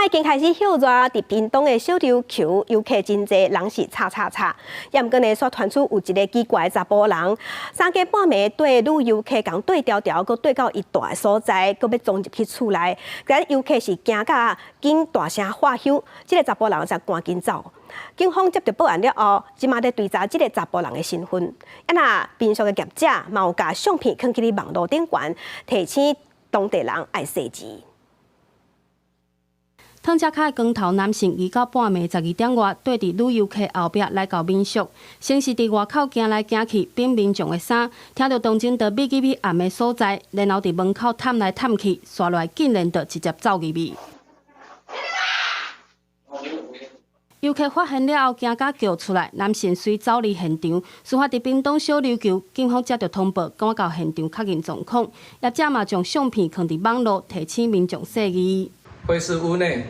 已经开始休热，伫屏东的小琉球游客真侪，人是吵。也毋过呢，煞传出有一个奇怪的查甫人，3更半暝对女游客共对调，佮对到伊住的所在，佮要撞入去厝内。但游客是惊甲紧大声喊响，这个查甫人才赶紧走。警方接到报案了后，即马在追查这个查甫人的身份。那平常的业者嘛有甲相片放去哩网络顶悬，提醒当地人爱细致。汤车卡的光头男性，移到半暝12点外，对伫女游客后壁来到民宿，先是伫外口行来行去，变民众的衫，听到动静，就秘去暗的所在，然后伫门口探来探去，刷落来竟然就直接走入去。游客发现了后，惊甲叫出来，男性随走离现场。事发伫屏东小琉球，警方接到通报，赶到现场确认状况。业者嘛将相片放伫网络，提醒民众细意。会师屋内，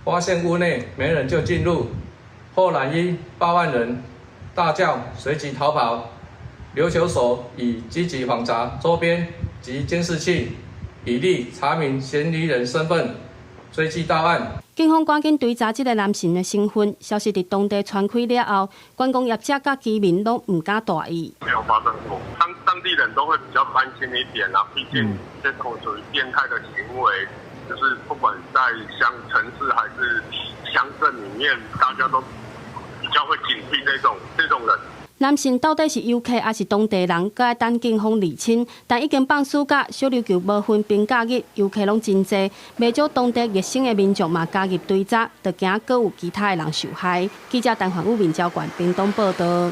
发现屋内没人就进入，后来因报案人大叫，随即逃跑。琉球所已积极访查周边及监视器，以利查明嫌疑人身份，追缉到案。警方赶紧追查这个男性的身份，消息伫当地传开了后，观光业者甲居民拢唔敢大意。没有发生过，当地人都会比较担心一点啦，毕竟这种属于变态的行为。就是不管在城市还是乡镇里面，大家都比较会警惕这种人。男性到底是游客还是当地人，搁要等警方厘清。但已经放暑假，小琉球无分平假日，游客拢真济，不少当地热心的民众嘛加入追查，就惊搁有其他的人受害。记者陈焕武、面交管屏东报道。